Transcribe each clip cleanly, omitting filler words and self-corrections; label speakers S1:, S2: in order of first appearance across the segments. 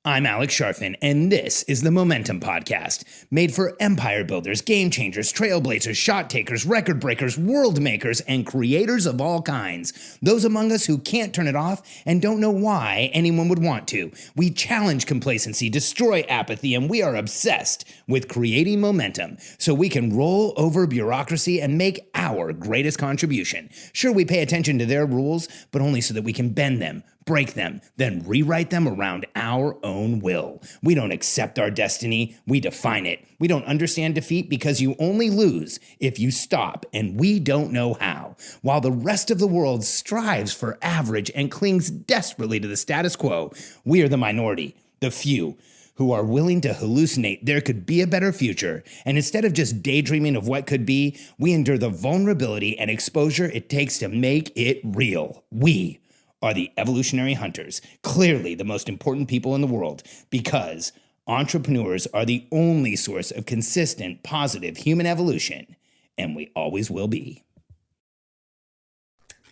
S1: I'm Alex Sharfin, and this is the Momentum Podcast, made for empire builders, game changers, trailblazers, shot takers, record breakers, world makers, and creators of all kinds. Those among us who can't turn it off and don't know why anyone would want to. We challenge complacency, destroy apathy, and we are obsessed with creating momentum so we can roll over bureaucracy and make our greatest contribution. Sure, we pay attention to their rules, but only so that we can bend them, break them, then rewrite them around our own will. We don't accept our destiny, we define it. We don't understand defeat because you only lose if you stop, and we don't know how. While the rest of the world strives for average and clings desperately to the status quo, we are the minority, the few, who are willing to hallucinate there could be a better future, and instead of just daydreaming of what could be, we endure the vulnerability and exposure it takes to make it real. We are the evolutionary hunters, clearly the most important people in the world, because entrepreneurs are the only source of consistent, positive human evolution, and we always will be.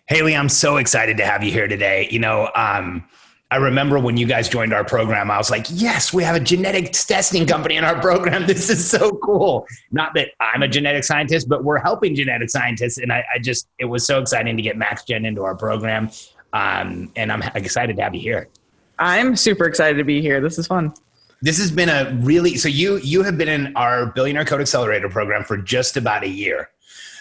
S1: Hailey, I'm so excited to have you here today. I remember when you guys joined our program, I was like, yes, we have a genetics testing company in our program. This is so cool. Not that I'm a genetic scientist, but we're helping genetic scientists. And it was so exciting to get MaxGen into our program. And I'm excited to have you here.
S2: I'm super excited to be here. This is fun.
S1: This has been so you have been in our Billionaire Code Accelerator program for just about a year.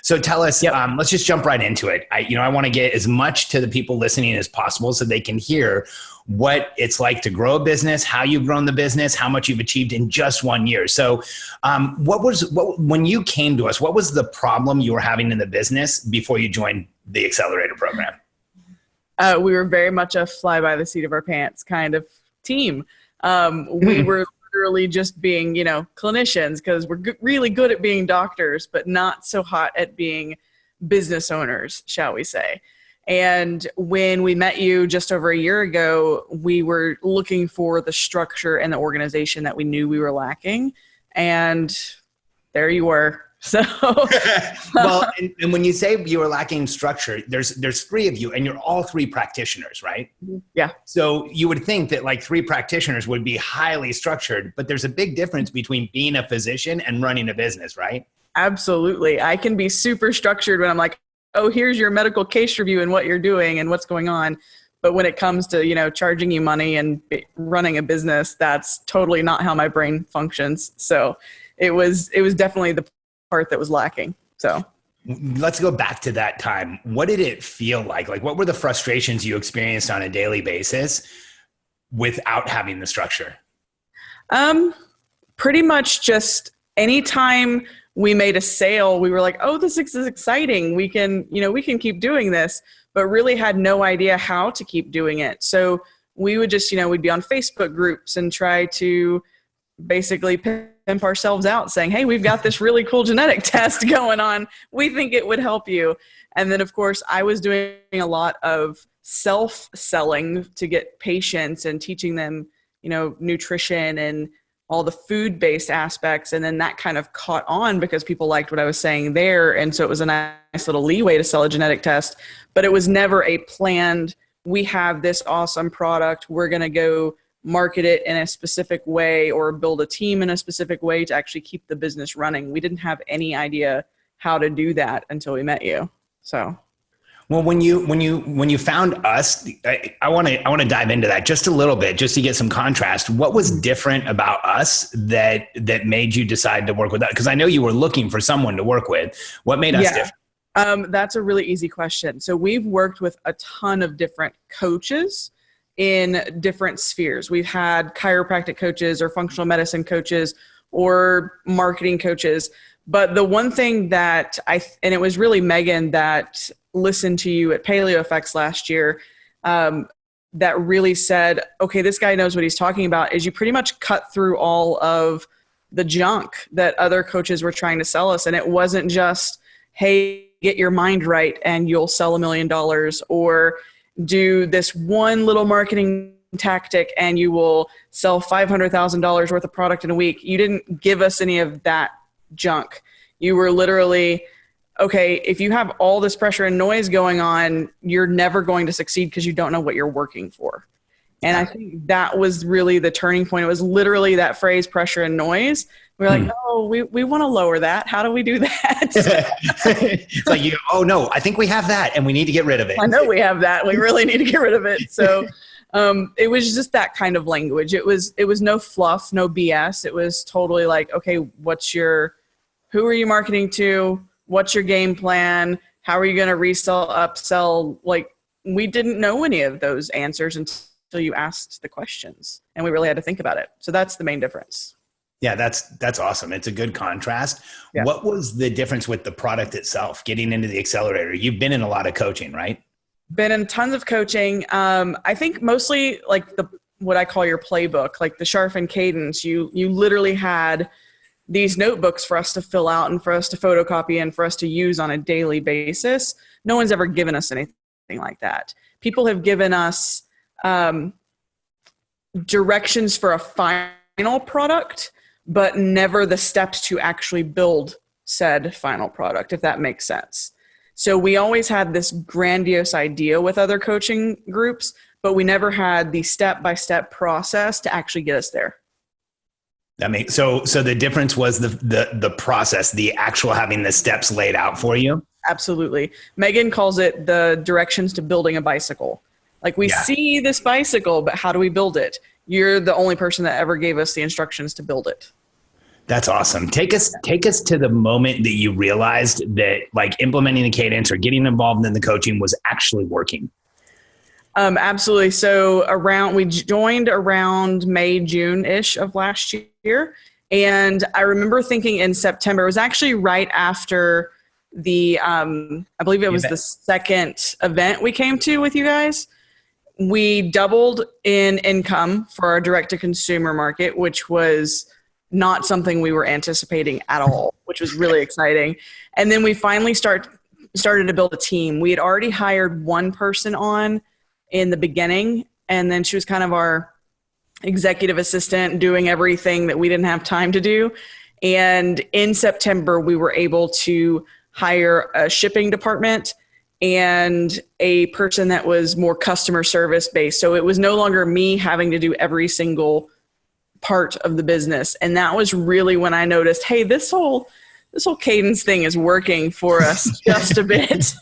S1: So tell us, let's just jump right into it. I want to get as much to the people listening as possible so they can hear what it's like to grow a business, how you've grown the business, how much you've achieved in just 1 year. So when you came to us, what was the problem you were having in the business before you joined the Accelerator program?
S2: We were very much a fly by the seat of our pants kind of team. We were literally just being, clinicians because we're really good at being doctors, but not so hot at being business owners, shall we say. And when we met you just over a year ago, we were looking for the structure and the organization that we knew we were lacking. And there you were. So,
S1: well, and when you say you were lacking structure, there's three of you and you're all three practitioners, right?
S2: Yeah.
S1: So you would think that like three practitioners would be highly structured, but there's a big difference between being a physician and running a business, right?
S2: Absolutely. I can be super structured when I'm like, oh, here's your medical case review and what you're doing and what's going on. But when it comes to, charging you money and running a business, that's totally not how my brain functions. So it was definitely the part that was lacking. So
S1: let's go back to that time. What did it feel like? Like, what were the frustrations you experienced on a daily basis without having the structure?
S2: Pretty much just anytime we made a sale, we were like, oh, this is exciting. We can keep doing this, but really had no idea how to keep doing it. So we would just, we'd be on Facebook groups and try to basically pimp ourselves out saying, hey, we've got this really cool genetic test going on. We think it would help you. And then of course I was doing a lot of self-selling to get patients and teaching them, nutrition and all the food-based aspects. And then that kind of caught on because people liked what I was saying there. And so it was a nice little leeway to sell a genetic test, but it was never a planned, we have this awesome product, we're going to go market it in a specific way or build a team in a specific way to actually keep the business running. We didn't have any idea how to do that until we met you. So,
S1: well, when you found us, I want to dive into that just a little bit, just to get some contrast. What was different about us that made you decide to work with us? Because I know you were looking for someone to work with. What made us different?
S2: That's a really easy question. So we've worked with a ton of different coaches in different spheres. We've had chiropractic coaches or functional medicine coaches or marketing coaches. But the one thing that and it was really Megan that listened to you at Paleo Effects last year, that really said, okay, this guy knows what he's talking about, is you pretty much cut through all of the junk that other coaches were trying to sell us. And it wasn't just, hey, get your mind right and you'll sell $1 million, or do this one little marketing tactic and you will sell $500,000 worth of product in a week. You didn't give us any of that junk. You were literally, okay, if you have all this pressure and noise going on, you're never going to succeed because you don't know what you're working for. And I think that was really the turning point. It was literally that phrase, pressure and noise. We're like, oh, we want to lower that. How do we do that?
S3: It's like, oh no, I think we have that and we need to get rid of it.
S2: I know we have that. We really need to get rid of it. So it was just that kind of language. It was no fluff, no BS. It was totally like, okay, who are you marketing to? What's your game plan? How are you going to resell, upsell? Like, we didn't know any of those answers until you asked the questions, and we really had to think about it. So that's the main difference.
S3: Yeah, that's awesome. It's a good contrast. Yeah. What was the difference with the product itself, getting into the accelerator? You've been in a lot of coaching, right?
S2: Been in tons of coaching. I think mostly like what I call your playbook, like the sharpened cadence. You literally had these notebooks for us to fill out and for us to photocopy and for us to use on a daily basis. No one's ever given us anything like that. People have given us directions for a final product, but never the steps to actually build said final product, if that makes sense. So we always had this grandiose idea with other coaching groups, but we never had the step-by-step process to actually get us there.
S3: That makes so the difference was the process, the actual having the steps laid out for you.
S2: Absolutely. Megan calls it the directions to building a bicycle. Like we see this bicycle, but how do we build it? You're the only person that ever gave us the instructions to build it.
S3: That's awesome. Take us to the moment that you realized that like implementing the cadence or getting involved in the coaching was actually working.
S2: Absolutely. So we joined around May, June-ish of last year. And I remember thinking in September, it was actually right after the, I believe it was the second event we came to with you guys. We doubled in income for our direct-to-consumer market, which was not something we were anticipating at all, which was really exciting. And then we finally started to build a team. We had already hired one person on in the beginning, and then she was kind of our executive assistant doing everything that we didn't have time to do. And in September, we were able to hire a shipping department and a person that was more customer service based. So it was no longer me having to do every single part of the business. And that was really when I noticed, hey, this whole cadence thing is working for us just a bit.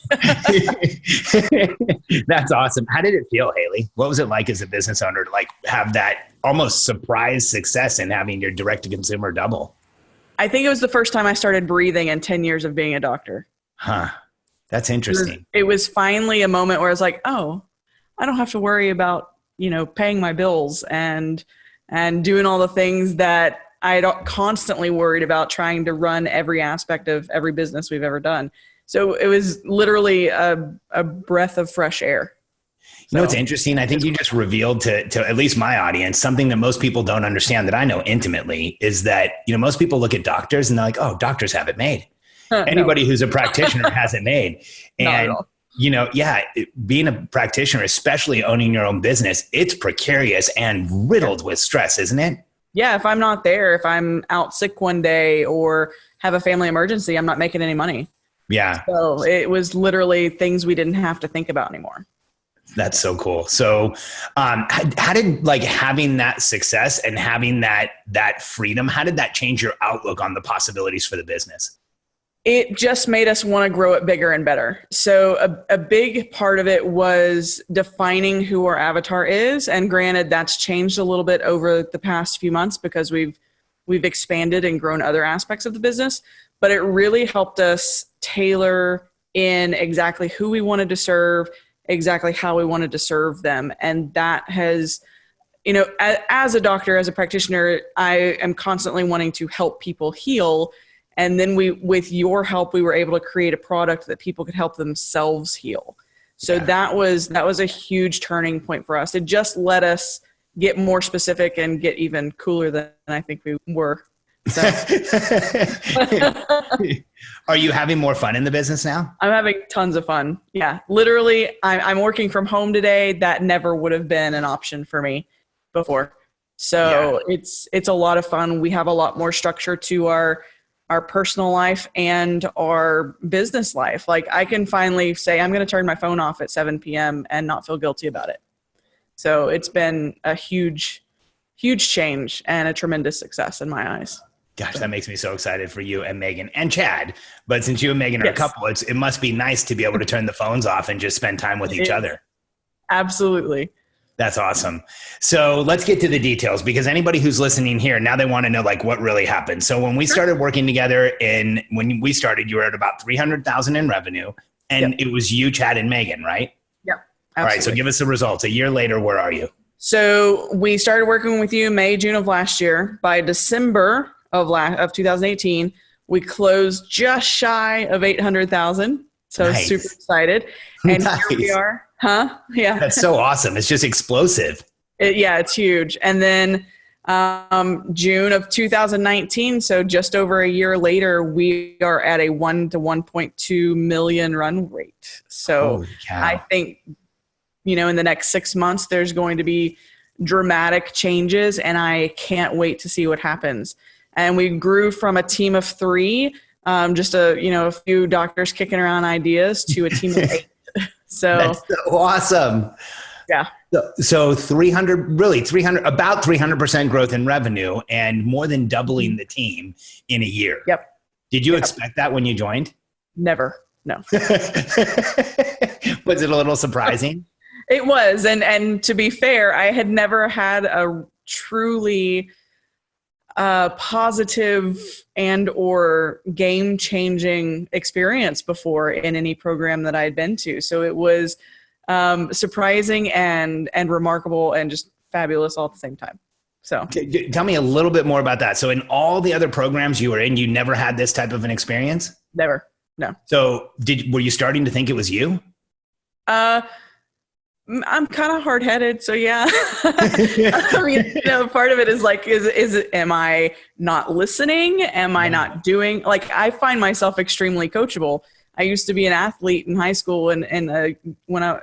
S3: That's awesome. How did it feel, Hailey? What was it like as a business owner to like have that almost surprise success in having your direct to consumer double?
S2: I think it was the first time I started breathing in 10 years of being a doctor.
S3: Huh. That's interesting.
S2: It was finally a moment where I was like, oh, I don't have to worry about, paying my bills and doing all the things that I constantly worried about trying to run every aspect of every business we've ever done. So it was literally a breath of fresh air.
S3: It's interesting. I think you just revealed to at least my audience something that most people don't understand that I know intimately is that, most people look at doctors and they're like, oh, doctors have it made. Anybody who's a practitioner has it made. And, being a practitioner, especially owning your own business, it's precarious and riddled with stress, isn't it?
S2: Yeah. If I'm not there, if I'm out sick one day or have a family emergency, I'm not making any money.
S3: Yeah.
S2: So it was literally things we didn't have to think about anymore.
S3: That's so cool. So how did like having that success and having that freedom, how did that change your outlook on the possibilities for the business?
S2: It just made us want to grow it bigger and better. So a big part of it was defining who our avatar is. And granted, that's changed a little bit over the past few months because we've expanded and grown other aspects of the business. But it really helped us tailor in exactly who we wanted to serve, exactly how we wanted to serve them. And that has, as a doctor, as a practitioner, I am constantly wanting to help people heal. And then with your help, we were able to create a product that people could help themselves heal. So that was a huge turning point for us. It just let us get more specific and get even cooler than I think we were. So.
S3: Are you having more fun in the business now?
S2: I'm having tons of fun. Yeah, literally, I'm working from home today. That never would have been an option for me before. So it's a lot of fun. We have a lot more structure to our personal life and our business life. Like I can finally say, I'm going to turn my phone off at 7 p.m. and not feel guilty about it. So it's been a huge, huge change and a tremendous success in my eyes.
S3: Gosh, that makes me so excited for you and Megan and Chad. But since you and Megan are a couple, it must be nice to be able to turn the phones off and just spend time with each other.
S2: Absolutely.
S3: That's awesome. So let's get to the details, because anybody who's listening here, now they want to know like what really happened. So when we started working together, when we started, you were at about 300,000 in revenue, and it was you, Chad, and Megan, right?
S2: Yep. Absolutely.
S3: All right. So give us the results. A year later, where are you?
S2: So we started working with you May, June of last year. By December of 2018, we closed just shy of 800,000. So
S3: nice.
S2: Super excited. And nice. Here we are. Huh? Yeah.
S3: That's so awesome. It's just explosive.
S2: It's huge. And then June of 2019, so just over a year later, we are at a 1 to 1.2 million run rate. So I think, in the next 6 months, there's going to be dramatic changes, and I can't wait to see what happens. And we grew from a team of 3, just a few doctors kicking around ideas, to a team of 8. So
S3: that's so awesome.
S2: Yeah.
S3: So about 300% growth in revenue, and more than doubling the team in a year.
S2: Yep.
S3: Did you expect that when you joined?
S2: Never. No.
S3: Was it a little surprising?
S2: It was. And to be fair, I had never had a truly positive and or game-changing experience before in any program that I had been to. So it was surprising and remarkable and just fabulous all at the same time. So
S3: tell me a little bit more about that. So in all the other programs you were in, you never had this type of an experience?
S2: Never. No.
S3: So were you starting to think it was you?
S2: I'm kind of hard-headed, so yeah. I mean, part of it is like, am I not listening? Am I not doing? Like, I find myself extremely coachable. I used to be an athlete in high school and when I,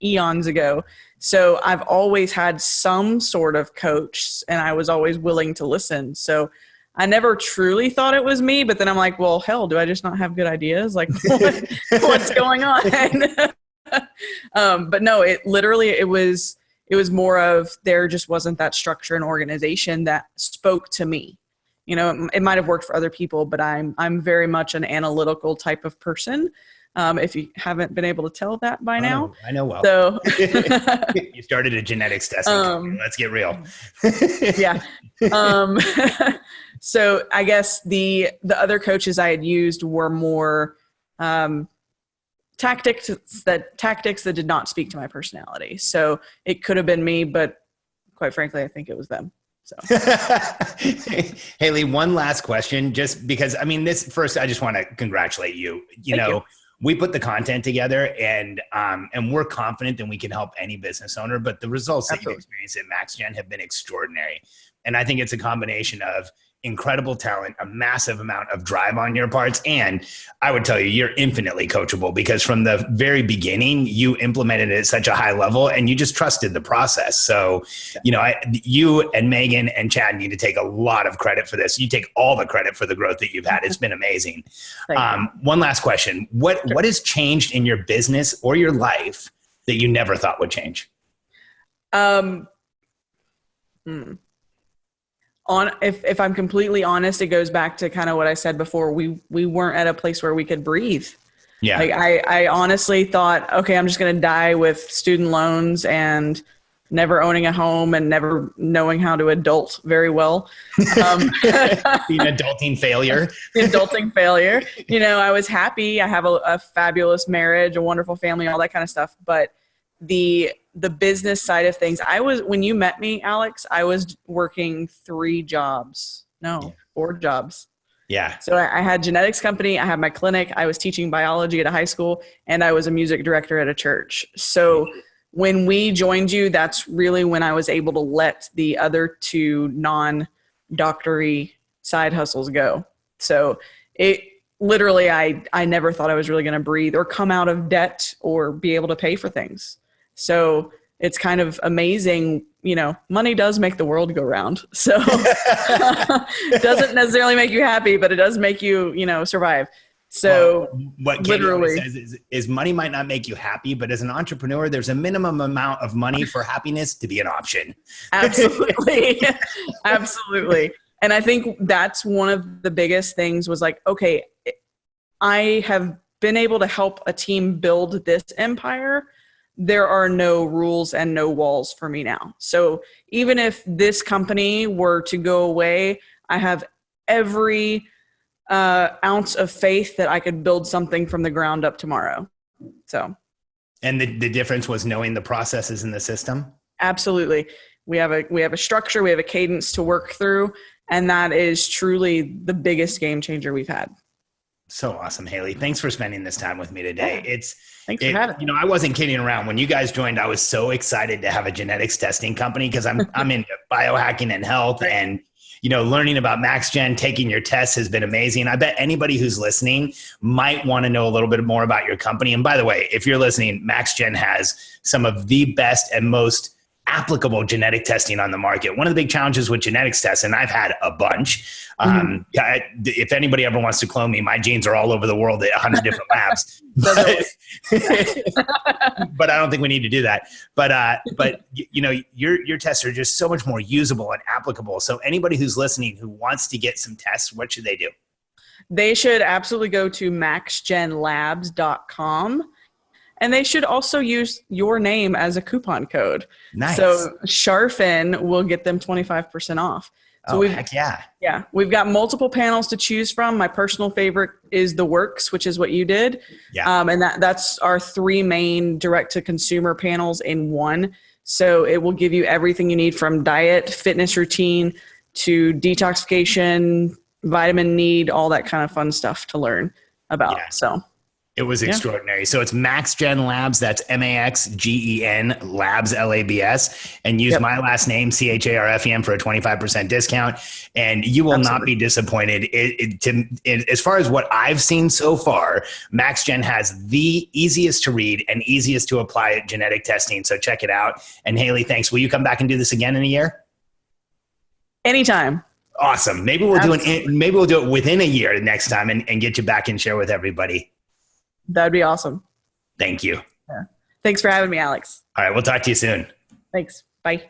S2: eons ago. So I've always had some sort of coach, and I was always willing to listen. So I never truly thought it was me, but then I'm like, well, hell, do I just not have good ideas? Like, what's going on? But no, it was more of, there just wasn't that structure and organization that spoke to me. It might have worked for other people, but I'm very much an analytical type of person. If you haven't been able to tell that by now.
S3: I know well.
S2: So
S3: you started a genetics testing. Let's get real.
S2: Yeah. So I guess the other coaches I had used were more tactics that did not speak to my personality. So it could have been me, but quite frankly, I think it was them. So
S3: Hailey, one last question, just because, I just want to congratulate you. Thank you. We put the content together, and we're confident that we can help any business owner, but the results that you've experienced at MaxGen have been extraordinary. And I think it's a combination of incredible talent, a massive amount of drive on your parts. And I would tell you, you're infinitely coachable, because from the very beginning, you implemented it at such a high level and you just trusted the process. So, you and Megan and Chad need to take a lot of credit for this. You take all the credit for the growth that you've had. It's been amazing. One last question. What has changed in your business or your life that you never thought would change?
S2: If I'm completely honest, it goes back to kind of what I said before. We weren't at a place where we could breathe. Yeah. Like I honestly thought, okay, I'm just going to die with student loans and never owning a home and never knowing how to adult very well.
S3: Being adulting failure.
S2: Adulting failure. I was happy. I have a fabulous marriage, a wonderful family, all that kind of stuff. But the business side of things, when you met me, Alex, I was working 4 jobs. Yeah. So I had genetics company. I had my clinic. I was teaching biology at a high school, and I was a music director at a church. So when we joined you, that's really when I was able to let the other 2 non-doctory side hustles go. So it literally, I never thought I was really going to breathe or come out of debt or be able to pay for things. So it's kind of amazing, money does make the world go round. So it doesn't necessarily make you happy, but it does make you, survive. So
S3: what Katie always says is money might not make you happy, but as an entrepreneur, there's a minimum amount of money for happiness to be an option.
S2: Absolutely. Absolutely. And I think that's one of the biggest things was like, okay, I have been able to help a team build this empire. There are no rules and no walls for me now. So even if this company were to go away, I have every ounce of faith that I could build something from the ground up tomorrow. So,
S3: and the difference was knowing the processes in the system.
S2: Absolutely. We have a structure, we have a cadence to work through, and that is truly the biggest game changer we've had.
S3: So awesome, Hailey. Thanks for spending this time with me today.
S2: Thanks for having me.
S3: I wasn't kidding around. When you guys joined, I was so excited to have a genetics testing company because I'm into biohacking and health, and learning about MaxGen, taking your tests has been amazing. I bet anybody who's listening might want to know a little bit more about your company. And by the way, if you're listening, MaxGen has some of the best and most applicable genetic testing on the market. One of the big challenges with genetics tests, and I've had a bunch, if anybody ever wants to clone me, my genes are all over the world at 100 different labs. But I don't think we need to do that. But your tests are just so much more usable and applicable. So anybody who's listening who wants to get some tests, what should they do?
S2: They should absolutely go to maxgenlabs.com. And they should also use your name as a coupon code.
S3: Nice.
S2: So Sharfin will get them 25% off. So
S3: heck yeah.
S2: Yeah. We've got multiple panels to choose from. My personal favorite is the Works, which is what you did.
S3: Yeah.
S2: And that's our 3 main direct to consumer panels in one. So it will give you everything you need from diet, fitness routine to detoxification, vitamin need, all that kind of fun stuff to learn about.
S3: Yeah.
S2: So
S3: it was extraordinary. So it's MaxGen Labs. That's MAXGEN Labs, LABS. And use my last name, CHARFEN, for a 25% discount. And you will not be disappointed. As far as what I've seen so far, MaxGen has the easiest to read and easiest to apply genetic testing. So check it out. And Hailey, thanks. Will you come back and do this again in a year?
S2: Anytime.
S3: Awesome. Maybe we'll do it within a year next time and get you back and share with everybody.
S2: That'd be awesome.
S3: Thank you.
S2: Yeah. Thanks for having me, Alex.
S3: All right. We'll talk to you soon.
S2: Thanks. Bye.